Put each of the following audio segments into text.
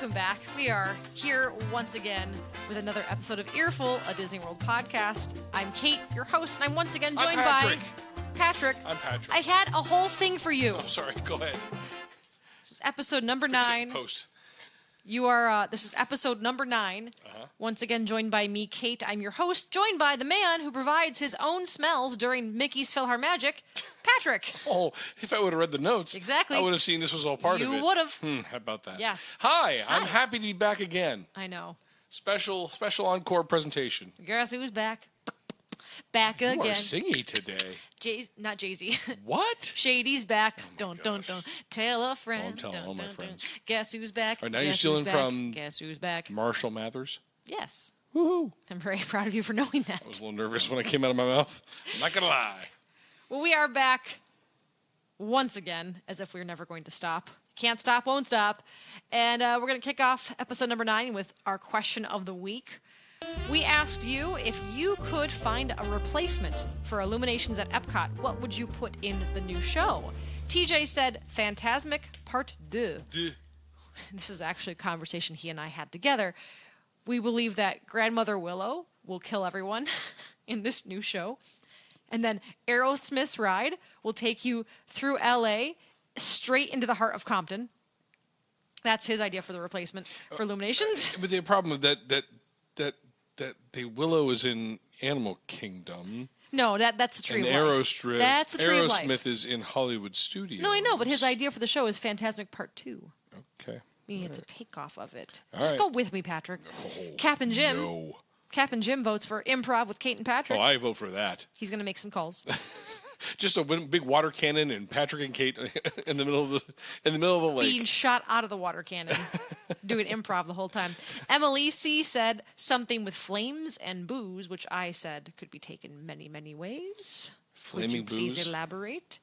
welcome back. We are here once again with another episode of Earful, a Disney World podcast. I'm Kate, your host, and I'm once again joined by Patrick. I'm Patrick. I had a whole thing for you. Oh, sorry. Go ahead. This is episode number 9. Post. You are, this is episode number 9. Once again, joined by me, Kate. I'm your host, joined by the man who provides his own smells during Mickey's PhilharMagic, Patrick. Oh, if I would have read the notes, Exactly. I would have seen this was all part of it. You would have. How about that? Yes. Hi, I'm happy to be back again. I know. Special encore presentation. Guess who's back? Back again. You are singy today. Not Jay-Z. What? Shady's back. Don't tell a friend. Oh, I'm telling all my friends. Guess who's back? All right, now you're stealing from Guess who's back? Marshall Mathers. Yes. Woohoo. I'm very proud of you for knowing that. I was a little nervous when it came out of my mouth. I'm not gonna lie. Well, we are back once again, as if we were never going to stop. Can't stop, won't stop. And we're going to kick off episode number 9 with our question of the week. We asked you, if you could find a replacement for Illuminations at Epcot, what would you put in the new show? TJ said, Fantasmic Part 2. This is actually a conversation he and I had together. We believe that Grandmother Willow will kill everyone in this new show. And then Aerosmith's ride will take you through L.A. straight into the heart of Compton. That's his idea for the replacement for Illuminations. But the problem with that the Willow is in Animal Kingdom. No, that's the Tree and of Life. That's the Tree of Life. Aerosmith is in Hollywood Studios. No, I know, but his idea for the show is Fantasmic Part 2. Okay. It's a takeoff of it. All Just right. go with me, Patrick. Oh, Cap and Jim. No. Cap and Jim votes for improv with Kate and Patrick. Oh, I vote for that. He's going to make some calls. Just a big water cannon and Patrick and Kate in the middle of the lake. Being shot out of the water cannon. Doing improv the whole time. Emily C. said something with flames and booze, which I said could be taken many, many ways. Flaming Would you please booze? elaborate?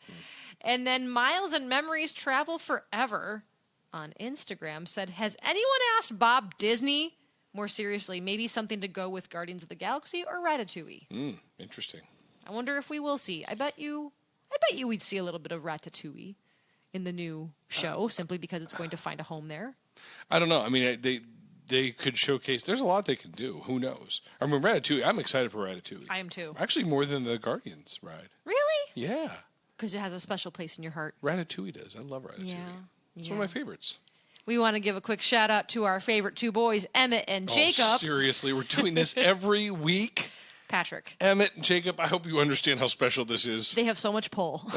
And then Miles and Memories Travel Forever on Instagram said, has anyone asked Bob Disney? More seriously, maybe something to go with Guardians of the Galaxy or Ratatouille. Interesting. I wonder if we will see. I bet you we'd see a little bit of Ratatouille in the new show, simply because it's going to find a home there. I don't know. I mean, they could showcase. There's a lot they can do. Who knows? I mean, Ratatouille. I'm excited for Ratatouille. I am too. Actually, more than the Guardians ride. Really? Yeah. Because it has a special place in your heart. Ratatouille does. I love Ratatouille. Yeah. It's one of my favorites. We want to give a quick shout out to our favorite two boys, Emmett and Jacob. Oh, seriously, we're doing this every week. Patrick. Emmett and Jacob, I hope you understand how special this is. They have so much pull.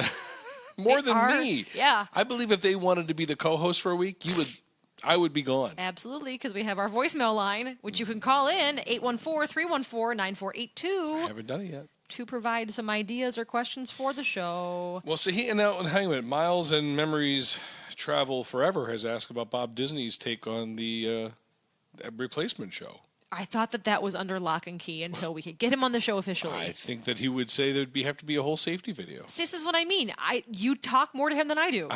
More than me. Yeah. I believe if they wanted to be the co-host for a week, I would be gone. Absolutely, because we have our voicemail line, which you can call in, 814-314-9482. Haven't done it yet. To provide some ideas or questions for the show. Well, so hang on a minute. Miles and Memories Travel Forever has asked about Bob Disney's take on the replacement show. I thought that was under lock and key until we could get him on the show officially. I think that he would say there'd have to be a whole safety video. This is what I mean. You talk more to him than I do.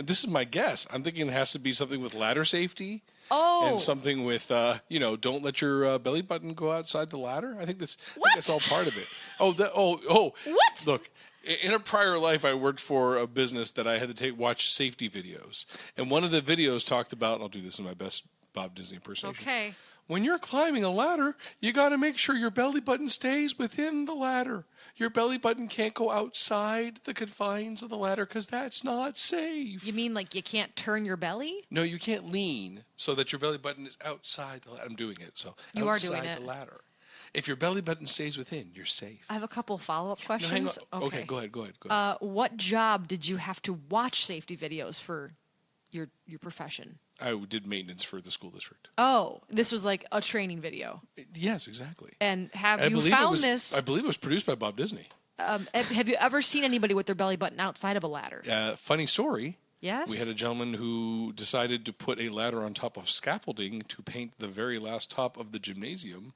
This is my guess. I'm thinking it has to be something with ladder safety. Oh. And something with, don't let your belly button go outside the ladder. I think that's all part of it. What? Look, in a prior life, I worked for a business that I had to watch safety videos. And one of the videos talked about, I'll do this in my best Bob Disney impersonation. Okay. When you're climbing a ladder, you got to make sure your belly button stays within the ladder. Your belly button can't go outside the confines of the ladder because that's not safe. You mean like you can't turn your belly? No, you can't lean so that your belly button is outside the ladder. I'm doing it. So you are doing outside the ladder. If your belly button stays within, you're safe. I have a couple follow-up questions. No, hang on. Okay, go ahead. What job did you have to watch safety videos for your profession? I did maintenance for the school district. Oh, this was like a training video. Yes, exactly. And you found this? I believe it was produced by Bob Disney. Have you ever seen anybody with their belly button outside of a ladder? Funny story. Yes? We had a gentleman who decided to put a ladder on top of scaffolding to paint the very last top of the gymnasium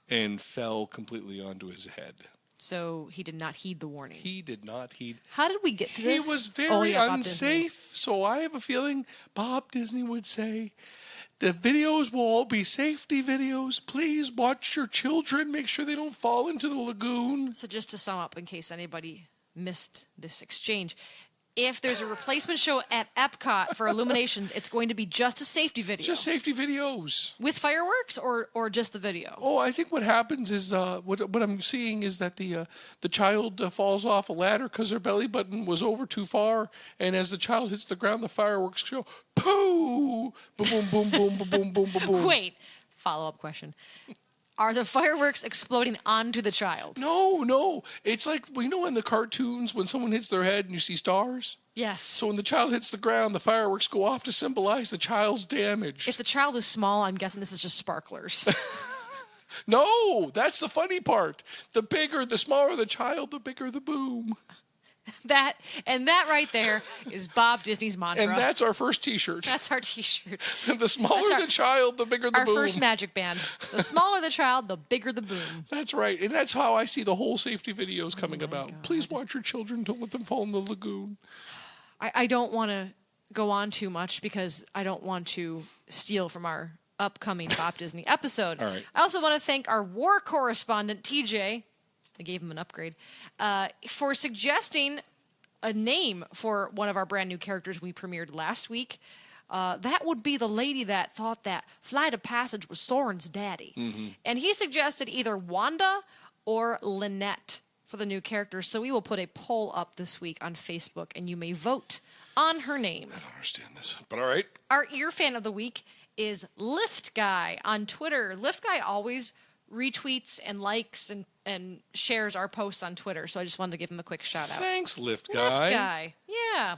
and fell completely onto his head. So he did not heed the warning. He did not heed. How did we get to this? He was very unsafe. So I have a feeling Bob Disney would say, the videos will all be safety videos. Please watch your children. Make sure they don't fall into the lagoon. So just to sum up, in case anybody missed this exchange, if there's a replacement show at Epcot for Illuminations, it's going to be just a safety video. Just safety videos. With fireworks or just the video? Oh, I think what happens is what I'm seeing is that the child falls off a ladder because their belly button was over too far, and as the child hits the ground, the fireworks go pooh, boom, boom, boom, boom, boom, boom, boom, boom. Wait, follow-up question. Are the fireworks exploding onto the child? No. It's like, you know in the cartoons when someone hits their head and you see stars? Yes. So when the child hits the ground, the fireworks go off to symbolize the child's damage. If the child is small, I'm guessing this is just sparklers. No, that's the funny part. The smaller the child, the bigger the boom. That right there is Bob Disney's mantra. And that's our first T-shirt. That's our T-shirt. The smaller the child, the bigger the boom. Our first magic band. The smaller the child, the bigger the boom. That's right. And that's how I see the whole safety videos coming about. God. Please watch your children. Don't let them fall in the lagoon. I don't want to go on too much because I don't want to steal from our upcoming Bob Disney episode. All right. I also want to thank our war correspondent, TJ. I gave him an upgrade, for suggesting a name for one of our brand new characters we premiered last week. That would be the lady that thought that Flight of Passage was Soren's daddy. Mm-hmm. And he suggested either Wanda or Lynette for the new characters. So we will put a poll up this week on Facebook, and you may vote on her name. I don't understand this, but all right. Our ear fan of the week is Lift Guy on Twitter. Lift Guy always retweets and likes and shares our posts on Twitter, so I just wanted to give him a quick shout out. Thanks, Lift Guy. Lift Guy, yeah.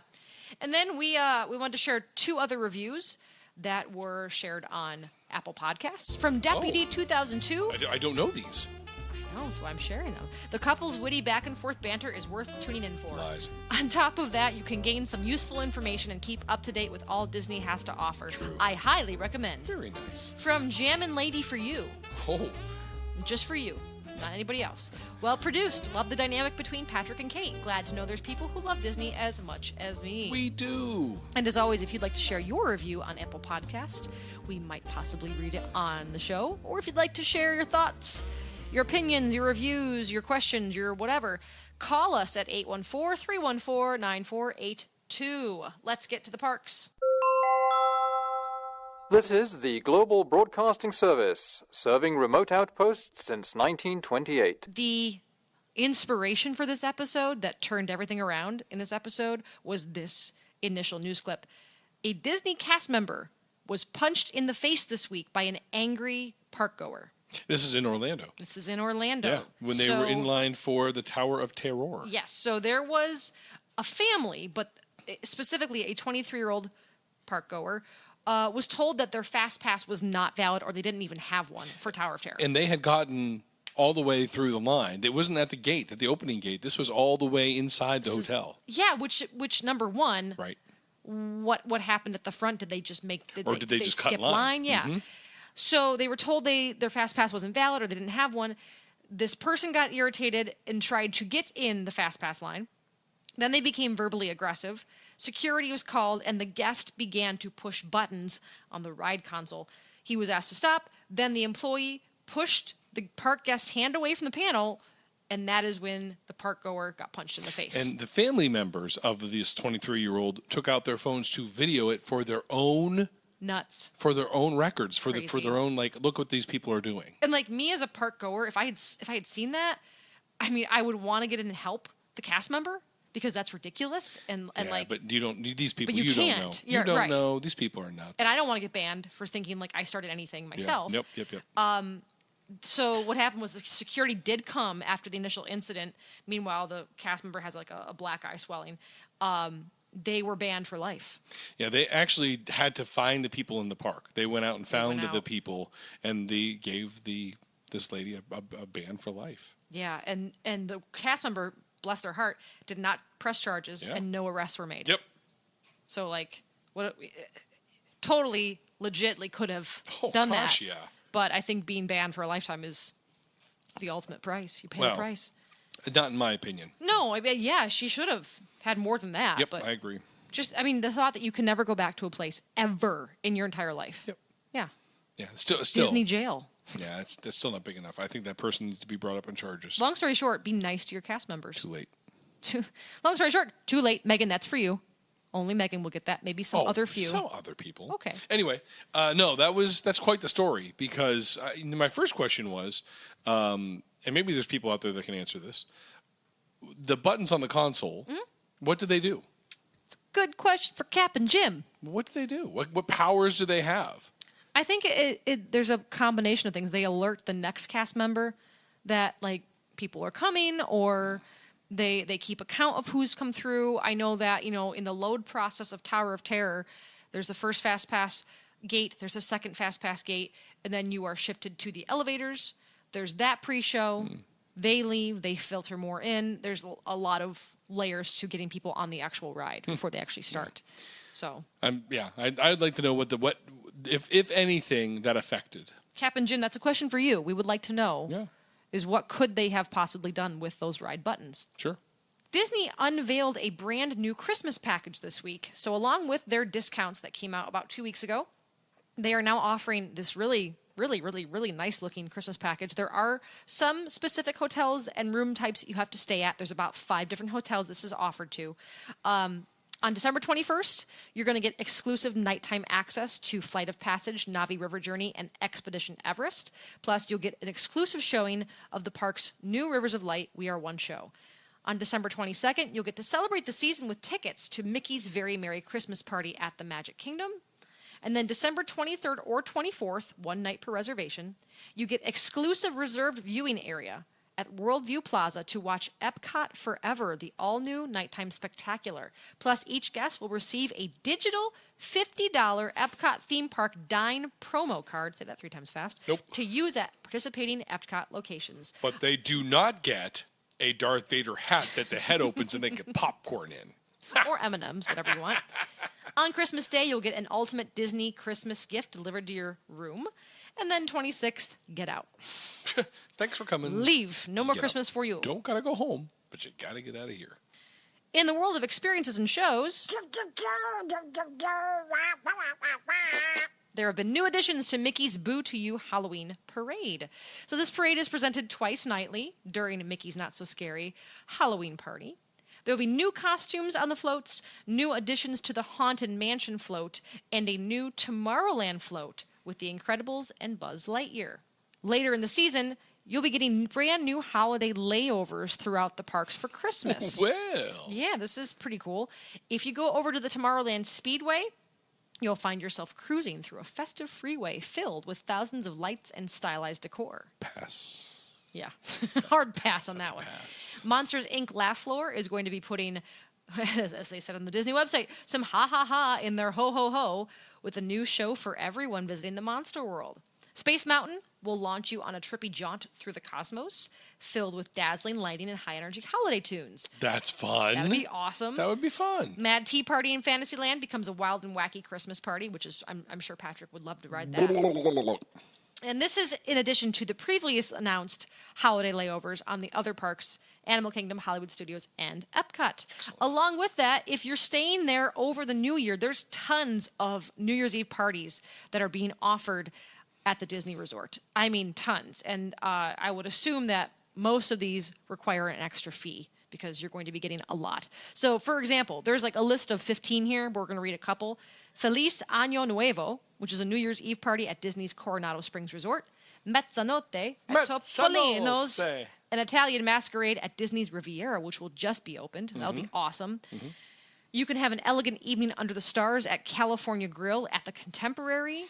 And then we wanted to share 2 other reviews that were shared on Apple Podcasts from Deputy 2002. I don't know these. I know, that's why I'm sharing them. The couple's witty back and forth banter is worth tuning in for. Lies. On top of that, you can gain some useful information and keep up to date with all Disney has to offer. True. I highly recommend. Very nice. From Jammin' Lady for you. Oh. Just for you, not anybody else. Well produced. Love the dynamic between Patrick and Kate. Glad to know there's people who love Disney as much as me. We do. And as always, if you'd like to share your review on Apple Podcast, we might possibly read it on the show. Or if you'd like to share your thoughts, your opinions, your reviews, your questions, your whatever, call us at 814-314-9482. Let's get to the parks. This is the Global Broadcasting Service, serving remote outposts since 1928. The inspiration for this episode that turned everything around in this episode was this initial news clip. A Disney cast member was punched in the face this week by an angry park goer. This is in Orlando. Yeah, when they were in line for the Tower of Terror. Yes, so there was a family, but specifically a 23-year-old park goer, was told that their Fast Pass was not valid or they didn't even have one for Tower of Terror. And they had gotten all the way through the line. It wasn't at the gate, at the opening gate. This was all the way inside the hotel. Which number one, right? What happened at the front? Did they just did they just skip cut line? Yeah. Mm-hmm. So they were told their Fast Pass wasn't valid or they didn't have one. This person got irritated and tried to get in the Fast Pass line. Then they became verbally aggressive. Security was called, and the guest began to push buttons on the ride console. He was asked to stop. Then the employee pushed the park guest's hand away from the panel, and that is when the park goer got punched in the face. And the family members of this 23-year-old took out their phones to video it for their own nuts, for their own records, for their own look what these people are doing. And me as a park goer, if I had seen that, I mean, I would want to get in and help the cast member. Because that's ridiculous, but you don't need these people. But you can't. Don't know. You don't know. These people are nuts. And I don't want to get banned for thinking I started anything myself. Yeah. Yep. So what happened was the security did come after the initial incident. Meanwhile, the cast member has a black eye swelling. They were banned for life. Yeah, they actually had to find the people in the park. They went out and found the people, and they gave this lady a ban for life. Yeah, and the cast member, bless their heart, did not press charges, and no arrests were made. Yep. So, totally legitly could have done that. Yeah. But I think being banned for a lifetime is the ultimate price. You pay the price. Not in my opinion. No, she should have had more than that. Yep, but I agree. The thought that you can never go back to a place ever in your entire life. Yep. Yeah. Yeah, still Disney jail. Yeah, it's still not big enough. I think that person needs to be brought up on charges. Long story short, be nice to your cast members. Too late. long story short, too late. Megan, that's for you. Only Megan will get that. Maybe some other few. Some other people. Okay. Anyway, no, that's quite the story because my first question was, and maybe there's people out there that can answer this. The buttons on the console, what do they do? It's a good question for Cap and Jim. What do they do? What powers do they have? I think there's a combination of things. They alert the next cast member that like people are coming, or they keep account of who's come through. I know that, in the load process of Tower of Terror, there's the first Fast Pass gate, there's a second Fast Pass gate, and then you are shifted to the elevators. There's that pre-show. They leave, they filter more in. There's a lot of layers to getting people on the actual ride before they actually start. So I'd like to know what if anything that affected. Cap and Jim, that's a question for you. We would like to know. Yeah. Is what could they have possibly done with those ride buttons? Sure. Disney unveiled a brand new Christmas package this week. So along with their discounts that came out about 2 weeks ago, they are now offering this really nice looking Christmas package. There are some specific hotels and room types you have to stay at. There's about 5 different hotels this is offered to. On December 21st, you're going to get exclusive nighttime access to Flight of Passage, Navi River Journey, and Expedition Everest. Plus, you'll get an exclusive showing of the park's new Rivers of Light, We Are One show. On December 22nd, you'll get to celebrate the season with tickets to Mickey's Very Merry Christmas Party at the Magic Kingdom. And then December 23rd or 24th, one night per reservation, you get exclusive reserved viewing area at Worldview Plaza to watch Epcot Forever, the all-new nighttime spectacular. Plus, each guest will receive a digital $50 Epcot theme park dine promo card, say that 3 times fast, to use at participating Epcot locations. But they do not get a Darth Vader hat that the head opens and they get popcorn in. Or M&Ms, whatever you want. On Christmas Day, you'll get an ultimate Disney Christmas gift delivered to your room. And then 26th, get out. Thanks for coming. Leave. No more Christmas for you. Don't gotta go home, but you gotta get out of here. In the world of experiences and shows, there have been new additions to Mickey's Boo to You Halloween Parade. So this parade is presented twice nightly during Mickey's Not So Scary Halloween Party. There will be new costumes on the floats, new additions to the Haunted Mansion float, and a new Tomorrowland float with The Incredibles and Buzz Lightyear. Later in the season, you'll be getting brand new holiday layovers throughout the parks for Christmas. Well. Yeah, this is pretty cool. If you go over to the Tomorrowland Speedway, you'll find yourself cruising through a festive freeway filled with thousands of lights and stylized decor. Pass. Yeah, hard pass on that one. Pass. Monsters, Inc. Laugh Floor is going to be putting, as they said on the Disney website, some ha-ha-ha in their ho-ho-ho with a new show for everyone visiting the Monster World. Space Mountain will launch you on a trippy jaunt through the cosmos filled with dazzling lighting and high-energy holiday tunes. That's fun. That'd be awesome. That would be fun. Mad Tea Party in Fantasyland becomes a wild and wacky Christmas party, which is, I'm sure Patrick would love to ride that. And this is in addition to the previously announced holiday layovers on the other parks, Animal Kingdom, Hollywood Studios, and Epcot. Excellent. Along with that, if you're staying there over the New Year, there's tons of New Year's Eve parties that are being offered at the Disney Resort. I mean, tons. And I would assume that most of these require an extra fee because you're going to be getting a lot. So, for example, there's like a list of 15 here, but we're going to read a couple. Feliz Año Nuevo, which is a New Year's Eve party at Disney's Coronado Springs Resort. Mezzanotte at Topolino's, an Italian masquerade at Disney's Riviera, which will just be opened. That'll be awesome. Mm-hmm. You can have an elegant evening under the stars at California Grill at the Contemporary.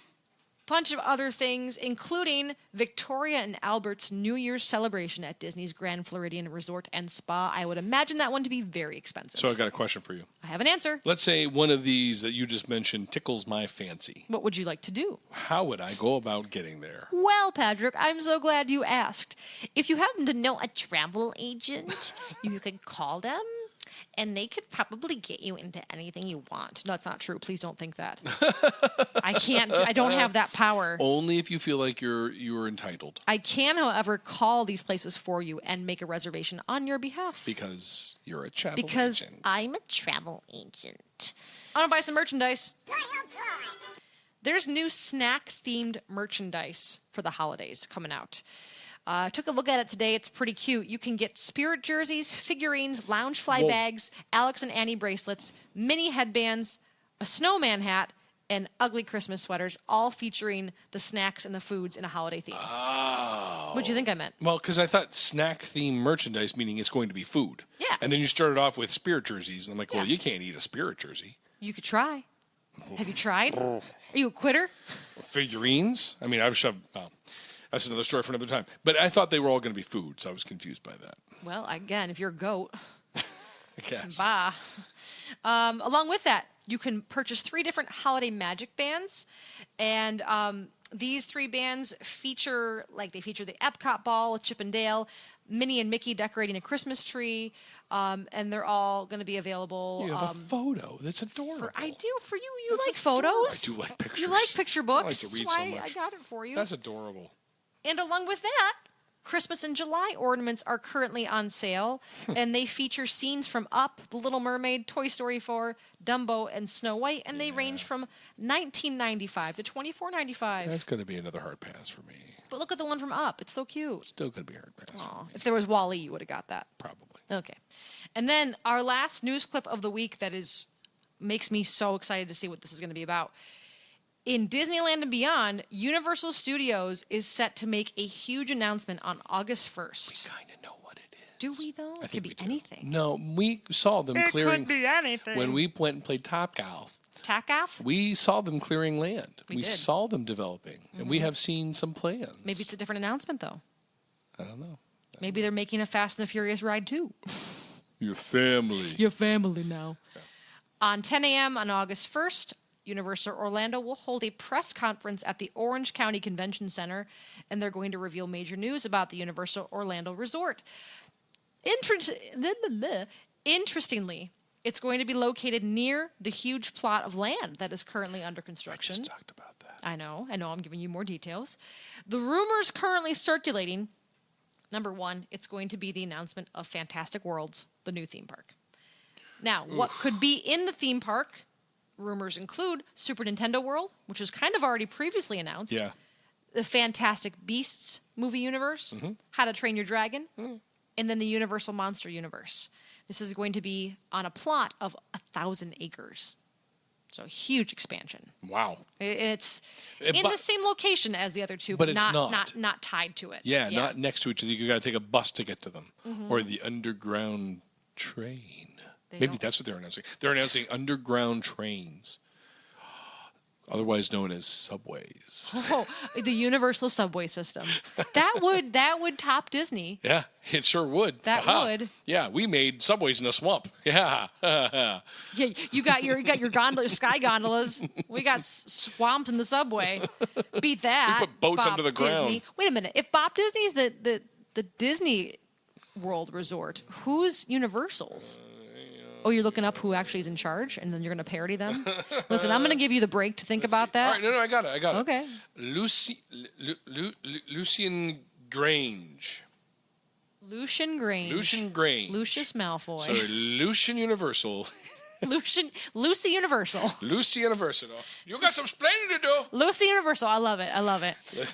Bunch of other things, including Victoria and Albert's New Year's celebration at Disney's Grand Floridian Resort and Spa. I would imagine that one to be very expensive. So I got a question for you. I have an answer. Let's say one of these that you just mentioned tickles my fancy. What would you like to do? How would I go about getting there? Well, Patrick, I'm so glad you asked. If you happen to know a travel agent, you could call them. And they could probably get you into anything you want. No, that's not true. Please don't think that. I can't. I don't have that power. Only if you feel like you're entitled. I can, however, call these places for you and make a reservation on your behalf. Because you're a travel agent. Because I'm a travel agent. I want to buy some merchandise. There's new snack-themed merchandise for the holidays coming out. Took a look at it today. It's pretty cute. You can get spirit jerseys, figurines, Loungefly bags, Alex and Annie bracelets, mini headbands, a snowman hat, and ugly Christmas sweaters, all featuring the snacks and the foods in a holiday theme. Oh. What do you think I meant? Well, because I thought snack-themed merchandise, meaning it's going to be food. Yeah. And then you started off with spirit jerseys, and I'm like, well, you can't eat a spirit jersey. You could try. Have you tried? Are you a quitter? Figurines? I mean, I've shoved... that's another story for another time. But I thought they were all going to be food, so I was confused by that. Well, again, if you're a goat... I guess. Bah. Along with that, you can purchase 3 different holiday magic bands. And these 3 bands feature the Epcot ball, Chip and Dale, Minnie and Mickey decorating a Christmas tree. And they're all going to be available. You have a photo. That's adorable. I do. For you, you like photos. I do like pictures. You like picture books. I like to read That's so why much. I got it for you. That's adorable. And along with that, Christmas in July ornaments are currently on sale, and they feature scenes from Up, The Little Mermaid, Toy Story 4, Dumbo, and Snow White, and they range from $19.95 to $24.95. That's going to be another hard pass for me. But look at the one from Up. It's so cute. Still going to be a hard pass for me. If there was Wall-E, you would have got that. Probably. Okay. And then our last news clip of the week that makes me so excited to see what this is going to be about. In Disneyland and beyond, Universal Studios is set to make a huge announcement on August 1st. We kind of know what it is. Do we, though? It could be anything. No, we saw them clearing. It could be anything. When we went and played Top Golf, Tack-off? we saw them clearing land. We did. saw them developing, and we have seen some plans. Maybe it's a different announcement, though. I don't know. Maybe they're making a Fast and the Furious ride, too. Your family. Your family now. Yeah. On 10 a.m. on August 1st, Universal Orlando will hold a press conference at the Orange County Convention Center, and they're going to reveal major news about the Universal Orlando Resort. Interestingly, it's going to be located near the huge plot of land that is currently under construction. I just talked about that. I know. I'm giving you more details. The rumors currently circulating, number 1, it's going to be the announcement of Fantastic Worlds, the new theme park. Now, what could be in the theme park? Rumors include Super Nintendo World, which was kind of already previously announced. Yeah. The Fantastic Beasts movie universe, How to Train Your Dragon, and then the Universal Monster Universe. This is going to be on a plot of 1,000 acres. So huge expansion. Wow. It's in the same location as the other two, but it's not tied to it. Yeah, not next to each other. You got to take a bus to get to them, or the underground train. Maybe that's what they're announcing. They're announcing underground trains, otherwise known as subways. Oh, the Universal Subway System. That would top Disney. Yeah, it sure would. That would. Yeah, we made subways in a swamp. Yeah. Yeah, you got your gondola, sky gondolas. We got swamps in the subway. Beat that. We put boats Bob under the Disney. ground. Wait a minute. If Bob Disney's the Disney World Resort, who's Universal's? Oh, you're looking up who actually is in charge, and then you're going to parody them? Listen, I'm going to give you the break to think about that. All right, no, I got it. Okay. Lucian Grange. Lucian Grange. Lucius Malfoy. So Lucian Universal. Lucy Universal. Lucy Universal. You got some explaining to do. Lucy Universal. I love it.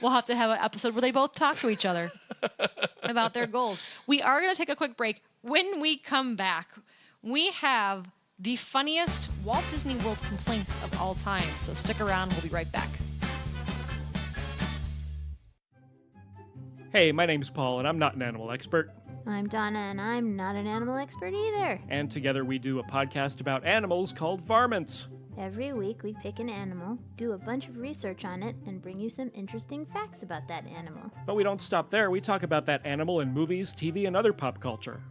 We'll have to have an episode where they both talk to each other about their goals. We are going to take a quick break. When we come back, we have the funniest Walt Disney World complaints of all time. So stick around. We'll be right back. Hey, my name's Paul, and I'm not an animal expert. I'm Donna, and I'm not an animal expert either. And together we do a podcast about animals called Varmints. Every week we pick an animal, do a bunch of research on it, and bring you some interesting facts about that animal. But we don't stop there. We talk about that animal in movies, TV, and other pop culture.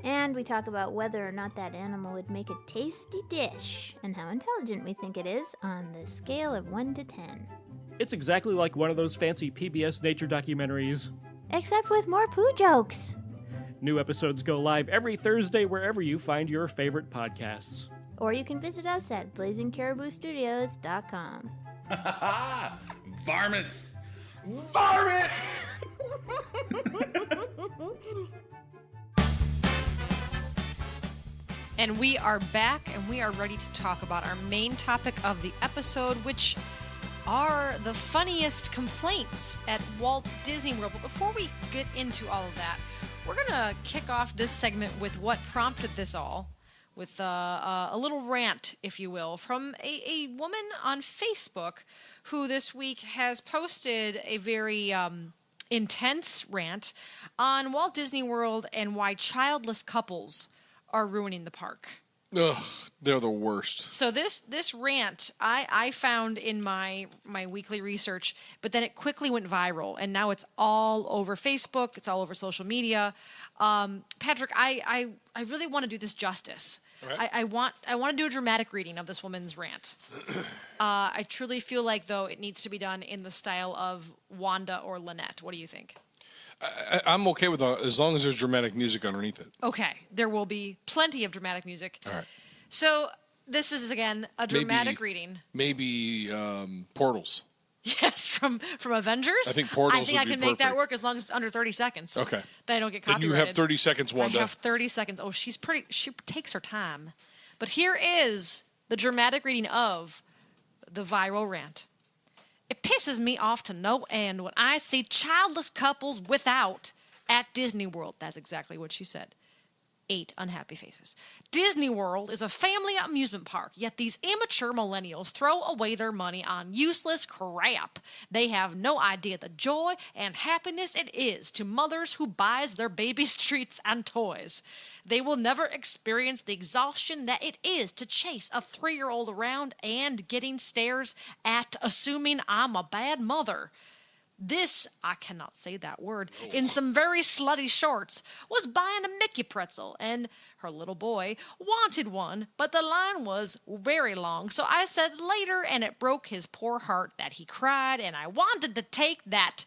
And we talk about whether or not that animal would make a tasty dish, and how intelligent we think it is on the scale of 1 to 10. It's exactly like one of those fancy PBS nature documentaries. Except with more poo jokes. New episodes go live every Thursday wherever you find your favorite podcasts. Or you can visit us at blazingcariboustudios.com. Varmints! Varmints! And we are back, and we are ready to talk about our main topic of the episode, which are the funniest complaints at Walt Disney World. But before we get into all of that, we're going to kick off this segment with what prompted this all, with a little rant, if you will, from a woman on Facebook who this week has posted a very intense rant on Walt Disney World and why childless couples are ruining the park. Ugh, they're the worst. So this rant I found in my weekly research, but then it quickly went viral, and now it's all over Facebook. It's all over social media. Patrick, I really want to do this justice. Right. I want to do a dramatic reading of this woman's rant. I truly feel like, though, it needs to be done in the style of Wanda or Lynette. What do you think? I'm okay with as long as there's dramatic music underneath it. Okay, there will be plenty of dramatic music. All right. So this is, again, a dramatic reading. Maybe Portals. Yes, from Avengers. I think Portals. I think would I can be make that perfect. work as long as it's under 30 seconds. Okay. Then I don't get copyrighted. Then you have 30 seconds, Wanda. I have 30 seconds. Oh, she takes her time. But here is the dramatic reading of the viral rant. It pisses me off to no end when I see childless couples without at Disney World. That's exactly what she said. 8 unhappy faces. Disney World is a family amusement park, yet these immature millennials throw away their money on useless crap. They have no idea the joy and happiness it is to mothers who buys their babies treats and toys. They will never experience the exhaustion that it is to chase a 3-year-old around and getting stares at, assuming I'm a bad mother. This, I cannot say that word, in some very slutty shorts, was buying a Mickey pretzel, and her little boy wanted one, but the line was very long, so I said later, and it broke his poor heart that he cried, and I wanted to take that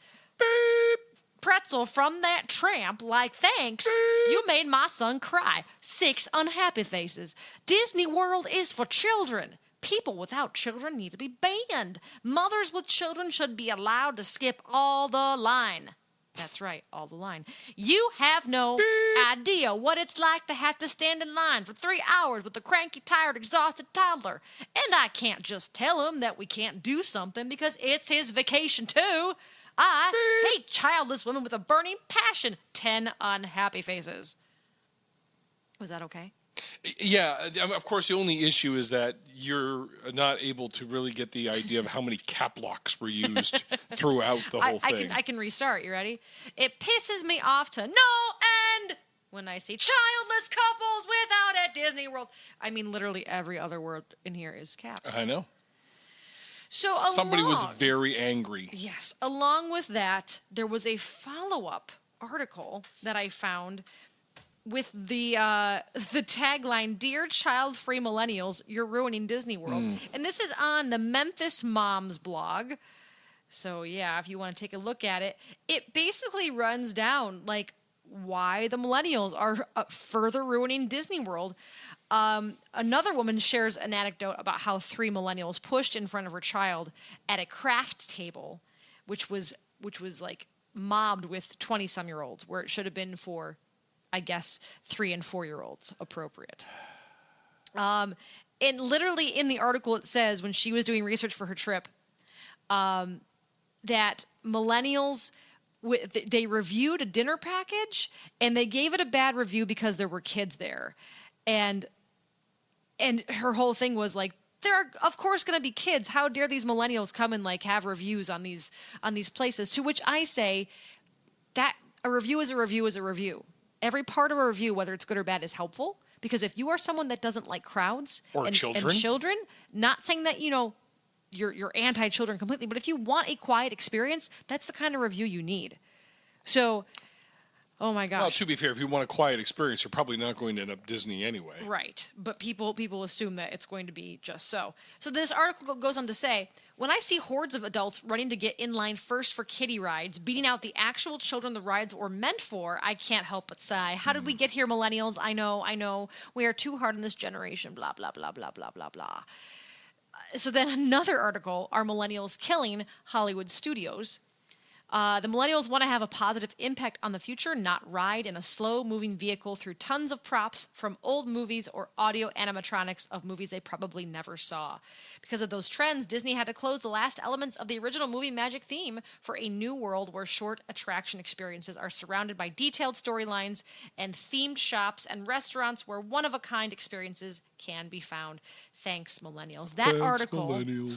pretzel from that tramp, like, thanks, you made my son cry. 6 unhappy faces. Disney World is for children. People without children need to be banned. Mothers with children should be allowed to skip all the line. That's right, all the line. You have no idea what it's like to have to stand in line for 3 hours with a cranky, tired, exhausted toddler. And I can't just tell him that we can't do something because it's his vacation too. I hate childless women with a burning passion. 10 unhappy faces. Was that okay? Yeah, of course, the only issue is that you're not able to really get the idea of how many cap locks were used throughout the whole thing. I can restart. You ready? It pisses me off to no end when I see childless couples without at Disney World. I mean, literally every other word in here is caps. I know. So somebody was very angry. Yes. Along with that, there was a follow-up article that I found with the tagline, "Dear child-free millennials, you're ruining Disney World." And this is on the Memphis Moms blog. So, yeah, if you want to take a look at it, it basically runs down, like, why the millennials are further ruining Disney World. Another woman shares an anecdote about how 3 millennials pushed in front of her child at a craft table, which was like mobbed with 20-some-year-olds, where it should have been for, I guess, 3- and 4-year-olds appropriate. And literally in the article it says, when she was doing research for her trip, that millennials, they reviewed a dinner package and they gave it a bad review because there were kids there. And her whole thing was like, there are, of course, going to be kids. How dare these millennials come and like have reviews on these places? To which I say that a review is a review is a review. Every part of a review, whether it's good or bad, is helpful. Because if you are someone that doesn't like crowds and children, not saying that, you're anti-children completely, but if you want a quiet experience, that's the kind of review you need. So, oh my gosh. Well, to be fair, if you want a quiet experience, you're probably not going to end up Disney anyway. Right. But people assume that it's going to be just so. So this article goes on to say, when I see hordes of adults running to get in line first for kiddie rides, beating out the actual children the rides were meant for, I can't help but sigh. How did we get here, millennials? I know. We are too hard on this generation, blah, blah, blah, blah, blah, blah, blah. So then another article, Are Millennials Killing Hollywood Studios? The millennials want to have a positive impact on the future, not ride in a slow-moving vehicle through tons of props from old movies or audio animatronics of movies they probably never saw. Because of those trends, Disney had to close the last elements of the original movie magic theme for a new world where short attraction experiences are surrounded by detailed storylines and themed shops and restaurants where one-of-a-kind experiences can be found. Thanks, millennials. That article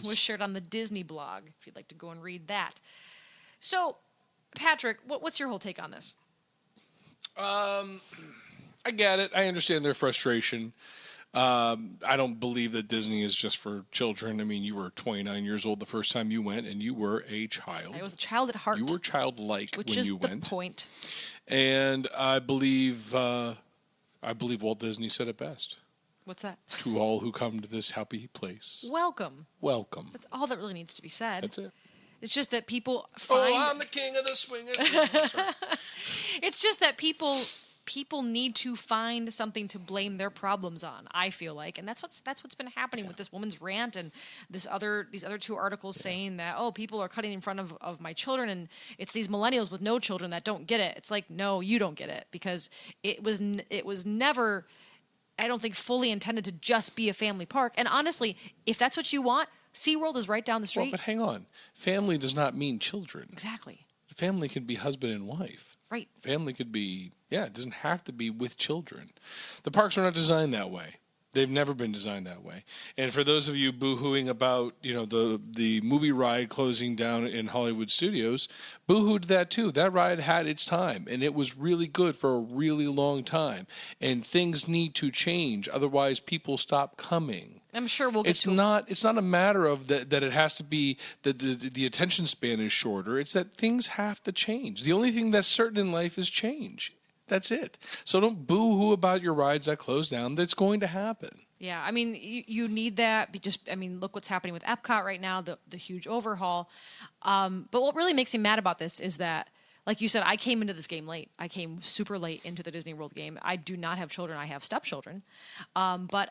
was shared on the Disney blog, if you'd like to go and read that. So, Patrick, what's your whole take on this? I get it. I understand their frustration. I don't believe that Disney is just for children. I mean, you were 29 years old the first time you went, and you were a child. I was a child at heart. You were childlike when you went. Which is the point. And I believe Walt Disney said it best. What's that? To all who come to this happy place. Welcome. Welcome. That's all that really needs to be said. That's it. It's just that people find... Oh, I'm the king of the swingers. It's just that people need to find something to blame their problems on, I feel like. And that's what's been happening with this woman's rant and these other two articles saying that, oh, people are cutting in front of my children, and it's these millennials with no children that don't get it. It's like, no, you don't get it, because it was never, I don't think, fully intended to just be a family park. And honestly, if that's what you want, SeaWorld is right down the street. Well, but hang on. Family does not mean children. Exactly. Family can be husband and wife. Right. Family could be, it doesn't have to be with children. The parks are not designed that way. They've never been designed that way. And for those of you boo-hooing about, the movie ride closing down in Hollywood Studios, boo-hooed that too. That ride had its time, and it was really good for a really long time. And things need to change, otherwise people stop coming. I'm sure we'll get it's not a matter of that it has to be that the attention span is shorter. It's that things have to change. The only thing that's certain in life is change. That's it. So don't boo-hoo about your rides that close down. That's going to happen. Yeah, I mean, you need that. Look what's happening with Epcot right now, the huge overhaul. But what really makes me mad about this is that, like you said, I came into this game late. I came super late into the Disney World game. I do not have children. I have stepchildren. But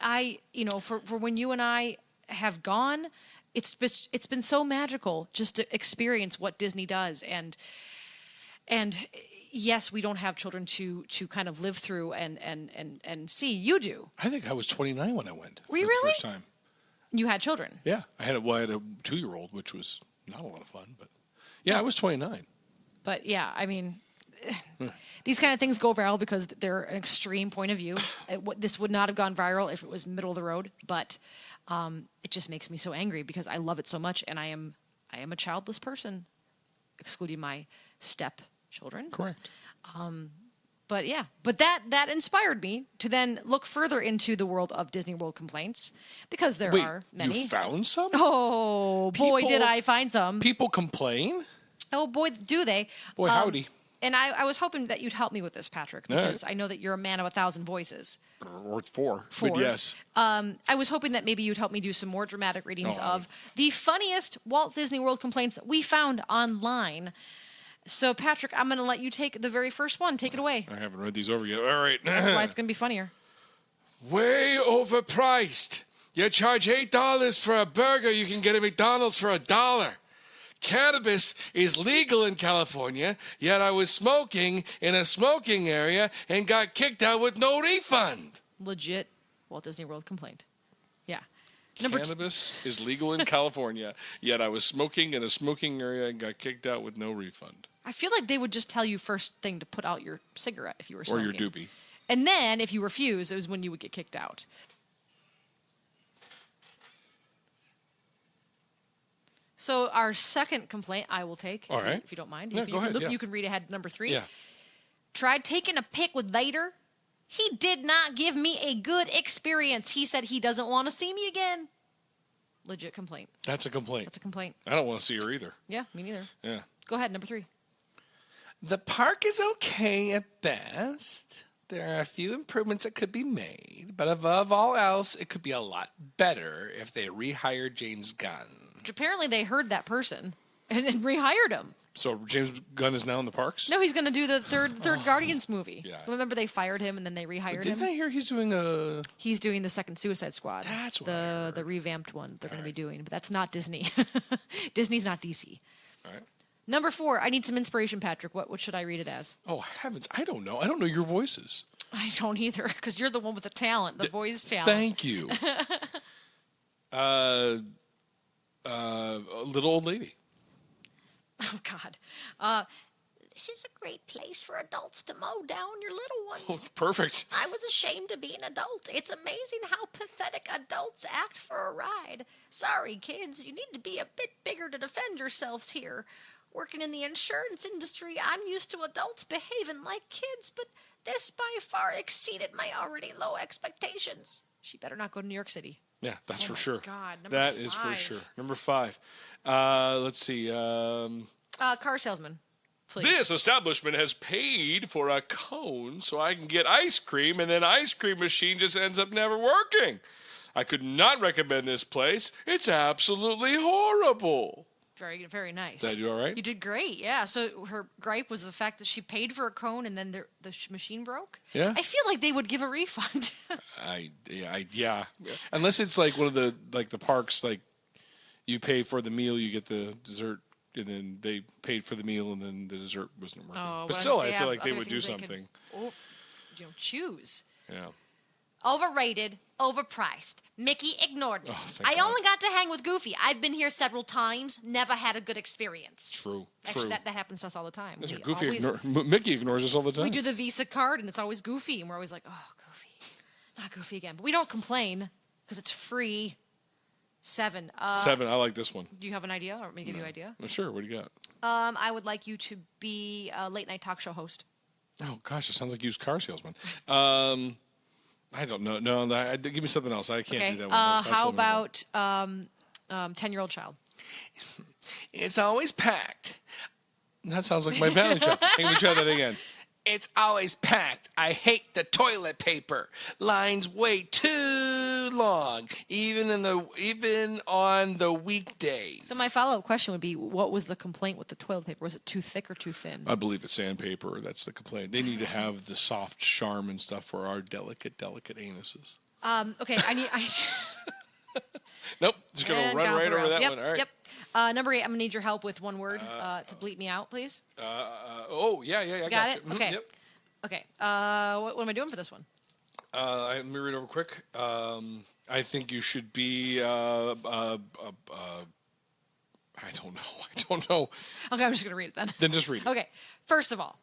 for when you and I have gone, it's been so magical just to experience what Disney does. And yes, we don't have children to kind of live through and see. You do. I think I was 29 when I went. Were you for really? the first time. You had children? Yeah. I had a 2-year-old, which was not a lot of fun. But yeah, I was 29. But yeah, I mean, these kind of things go viral because they're an extreme point of view. This would not have gone viral if it was middle of the road. But it just makes me so angry because I love it so much. And I am a childless person, excluding my stepchildren. Correct. But yeah, that inspired me to then look further into the world of Disney World complaints, because there are many. You found some? Oh, boy, did I find some. People complain? Oh, boy, do they. Boy, howdy. And I was hoping that you'd help me with this, Patrick, because I know that you're a man of 1,000 voices. Or 4. But yes. I was hoping that maybe you'd help me do some more dramatic readings of the funniest Walt Disney World complaints that we found online. So, Patrick, I'm going to let you take the very first one. Take it away. I haven't read these over yet. All right. That's why it's going to be funnier. Way overpriced. You charge $8 for a burger, you can get a McDonald's for $1. Cannabis is legal in California, yet I was smoking in a smoking area and got kicked out with no refund. Legit Walt Disney World complaint. Yeah. Cannabis is legal in California, yet I was smoking in a smoking area and got kicked out with no refund. I feel like they would just tell you first thing to put out your cigarette if you were smoking. Or your doobie. And then, if you refuse, it was when you would get kicked out. So our second complaint I will take, All right. if you don't mind. Yeah, go ahead, You can read ahead number 3. Yeah. Tried taking a pic with Vader. He did not give me a good experience. He said he doesn't want to see me again. Legit complaint. That's a complaint. That's a complaint. I don't want to see her either. Yeah, me neither. Yeah. Go ahead, number 3. The park is okay at best. There are a few improvements that could be made, but above all else, it could be a lot better if they rehired James Gunn. Which apparently they heard that person and rehired him. So James Gunn is now in the parks? No, he's going to do the third Guardians movie. Yeah. Remember they fired him and then they rehired him? Didn't I hear he's doing a... He's doing the second Suicide Squad. That's what I heard. The revamped one they're going to be doing. But that's not Disney. Disney's not DC. All right. Number 4, I need some inspiration, Patrick. What should I read it as? Oh, heavens. I don't know. I don't know your voices. I don't either, because you're the one with the talent, the voice talent. Thank you. Little old lady. Oh, God. This is a great place for adults to mow down your little ones. Oh, perfect. I was ashamed to be an adult. It's amazing how pathetic adults act for a ride. Sorry, kids, you need to be a bit bigger to defend yourselves here. Working in the insurance industry, I'm used to adults behaving like kids, but this by far exceeded my already low expectations. She better not go to New York City. Yeah, that's for my sure. God, that 5. is for sure. Number 5. Let's see. Car salesman, please. This establishment has paid for a cone so I can get ice cream, and then ice cream machine just ends up never working. I could not recommend this place. It's absolutely horrible. Very, very nice. Did I do all right? You did great, yeah. So her gripe was the fact that she paid for a cone and then the machine broke? Yeah. I feel like they would give a refund. Yeah. Unless it's like one of the parks, like you pay for the meal, you get the dessert, and then they paid for the meal, and then the dessert wasn't working. Oh, but well, still, they I feel have like they other would do things they something. Choose. Yeah. Overrated, overpriced. Mickey ignored me. Oh, thank I God. only got to hang with Goofy. I've been here several times, never had a good experience. True. Actually, that happens to us all the time. That's We right. Goofy always- Mickey ignores us all the time. We do the Visa card, and it's always Goofy, and we're always like, oh, Goofy. Not Goofy again. But we don't complain, because it's free. 7. 7. I like this one. Do you have an idea, or let me give you an idea? Well, sure. What do you got? I would like you to be a late-night talk show host. Oh gosh, it sounds like used car salesman. I don't know. No, give me something else. I can't Okay. do that one. That's How something about 10-year-old child? It's always packed. that sounds like my family show. Can we try that again? It's always packed. I hate the toilet paper. Lines way too long, even on the weekdays. So my follow-up question would be, what was the complaint with the toilet paper? Was it too thick or too thin? I believe it's sandpaper. That's the complaint. They need to have the soft charm and stuff for our delicate anuses. Okay, I Nope, just gonna and run go right for over Rose. that Yep, one. All right. Yep. Number 8, I'm gonna need your help with one word to bleep me out, please. Yeah. I Got you. it? Mhm, Okay. Yep. Okay. What am I doing for this one? Let me read over quick. I think you should be. I don't know. Okay, I'm just gonna read it then. Then just read it. Okay. First of all,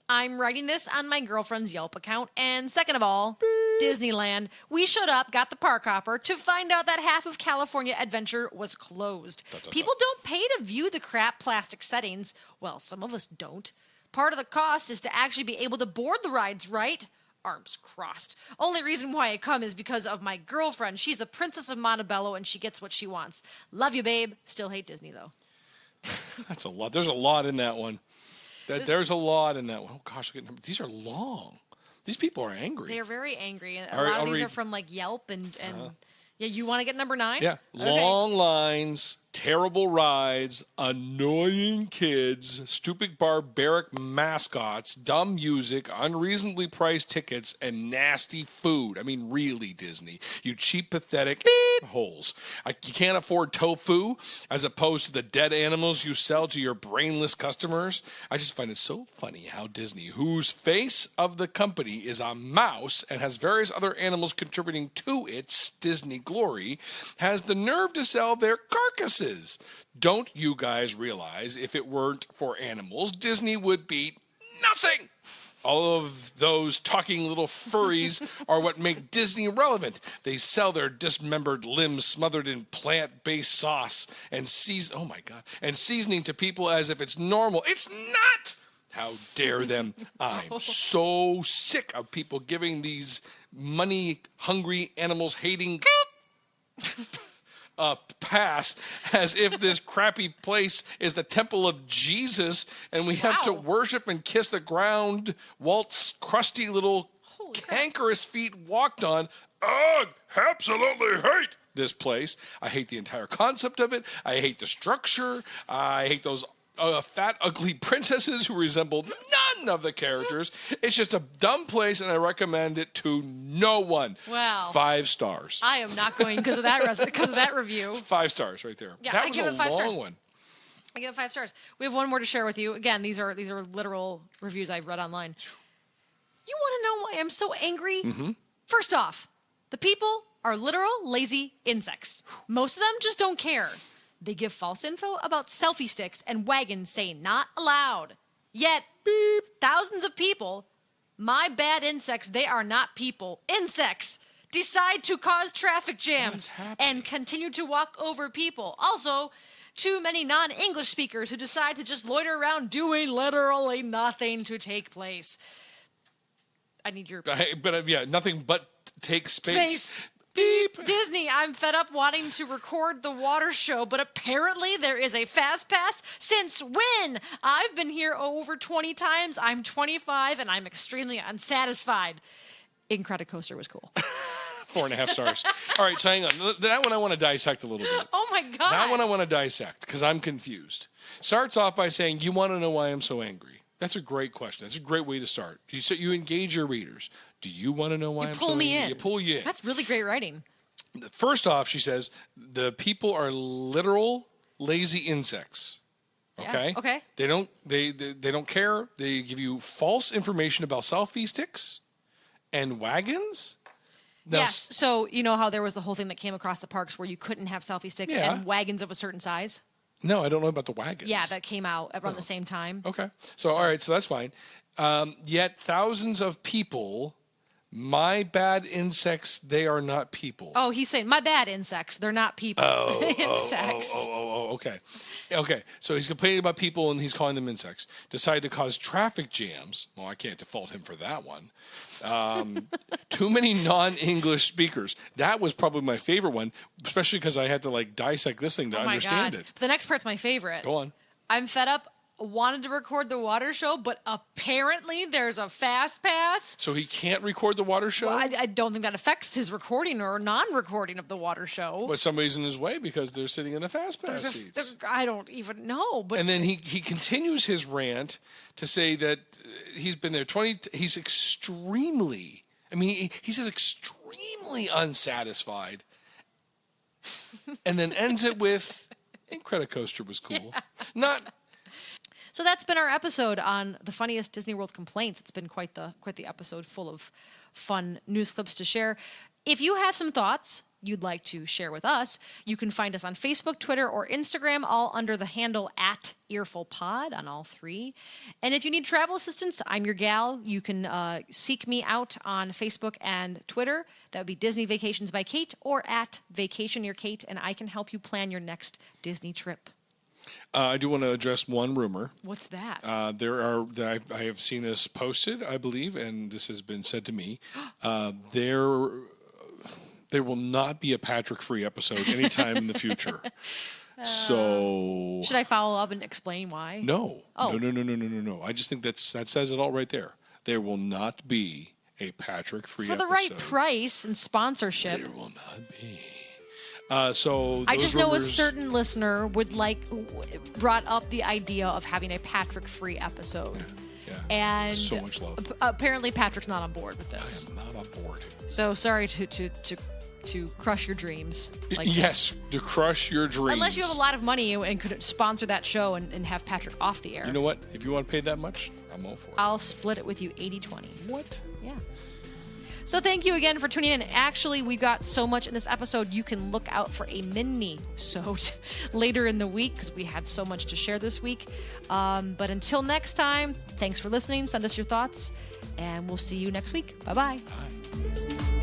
I'm writing this on my girlfriend's Yelp account. And second of all, Disneyland. We showed up, got the park hopper, to find out that half of California Adventure was closed. People don't pay to view the crap plastic settings. Well, some of us don't. Part of the cost is to actually be able to board the rides, right? Arms crossed. Only reason why I come is because of my girlfriend. She's the princess of Montebello, and she gets what she wants. Love you, babe. Still hate Disney, though. That's a lot. There's a lot in that one. There's a lot in that one. Oh gosh, these are long. These people are angry. They are very angry. And a All right, lot of I'll these read. are from like Yelp and yeah. You want to get number 9? Yeah. Okay. Long lines, terrible rides, annoying kids, stupid barbaric mascots, dumb music, unreasonably priced tickets, and nasty food. I mean, really, Disney. You cheap, pathetic holes. You can't afford tofu as opposed to the dead animals you sell to your brainless customers. I just find it so funny how Disney, whose face of the company is a mouse and has various other animals contributing to its Disney glory, has the nerve to sell their carcasses. Don't you guys realize if it weren't for animals, Disney would be nothing? All of those talking little furries are what make Disney relevant. They sell their dismembered limbs smothered in plant-based sauce and seasoning to people as if it's normal. It's not! How dare them? I'm so sick of people giving these money-hungry animals hating pass as if this crappy place is the temple of Jesus and we have to worship and kiss the ground Walt's crusty little cankerous feet walked on. Ugh, absolutely hate this place. I hate the entire concept of it. I hate the structure. I hate those fat, ugly princesses who resemble none of the characters. It's just a dumb place, and I recommend it to no one. Wow. 5 stars. I am not going because of that review. 5 stars right there. Yeah, that I was give a it 5 long stars. one. I give it 5 stars. We have one more to share with you. Again, these are literal reviews I've read online. You want to know why I'm so angry? Mm-hmm. First off, the people are literal lazy insects. Most of them just don't care. They give false info about selfie sticks and wagons saying not allowed. Yet, beep, thousands of people, my bad insects, they are not people, insects, decide to cause traffic jams and continue to walk over people. Also, too many non-English speakers who decide to just loiter around doing literally nothing to take place. I need your... nothing but take space. Beep. Disney, I'm fed up wanting to record the water show, but apparently there is a fast pass. Since when? I've been here over 20 times. I'm 25 and I'm extremely unsatisfied. Incredicoaster was cool. 4.5 stars. All right, so hang on. That one I want to dissect a little bit. Oh my God. That one I want to dissect because I'm confused. Starts off by saying, you want to know why I'm so angry? That's a great question. That's a great way to start. You engage your readers. Do you want to know why I'm so angry? You pull me in. That's really great writing. First off, she says, the people are literal lazy insects. Okay? Yeah, okay. They don't care. They give you false information about selfie sticks and wagons. Now, yes. So you know how there was the whole thing that came across the parks where you couldn't have selfie sticks and wagons of a certain size? No, I don't know about the wagons. Yeah, that came out around the same time. Okay. So, all right, so that's fine. Yet thousands of people, my bad insects, they are not people. Oh, he's saying, my bad insects. They're not people. Insects. Okay. Okay, so he's complaining about people and he's calling them insects. Decided to cause traffic jams. Well, I can't default him for that one. Too many non-English speakers. That was probably my favorite one, especially because I had to dissect this thing to understand it. The next part's my favorite. Go on. I'm fed up. Wanted to record the water show, but apparently there's a fast pass. So he can't record the water show? Well, I don't think that affects his recording or non-recording of the water show. But somebody's in his way because they're sitting in the fast pass seats. I don't even know. But and then he continues his rant to say that he's been there 20. He's extremely. I mean, he says extremely unsatisfied, and then ends it with Incredicoaster was cool. Yeah. So that's been our episode on the funniest Disney World complaints. It's been quite the episode, full of fun news clips to share. If you have some thoughts you'd like to share with us, you can find us on Facebook, Twitter, or Instagram, all under the handle @EarfulPod on all 3. And if you need travel assistance, I'm your gal. You can seek me out on Facebook and Twitter. That would be Disney Vacations by Kate or @VacationYourKate, and I can help you plan your next Disney trip. I do want to address one rumor. What's that? I have seen this posted, I believe, and this has been said to me. There will not be a Patrick-free episode anytime in the future. So should I follow up and explain why? No. Oh. No. I just think that says it all right there. There will not be a Patrick-free episode. For the right price and sponsorship. There will not be. So I just know a rumors, certain listener brought up the idea of having a Patrick-free episode. Yeah. And so much love. Apparently Patrick's not on board with this. I am not on board. So sorry to crush your dreams. Yes, to crush your dreams. Unless you have a lot of money and could sponsor that show and have Patrick off the air. You know what? If you want to pay that much, I'm all for it. I'll split it with you 80-20. What? Yeah. So thank you again for tuning in. Actually, we've got so much in this episode, you can look out for a mini-sode later in the week because we had so much to share this week. But until next time, thanks for listening. Send us your thoughts, and we'll see you next week. Bye-bye. Bye.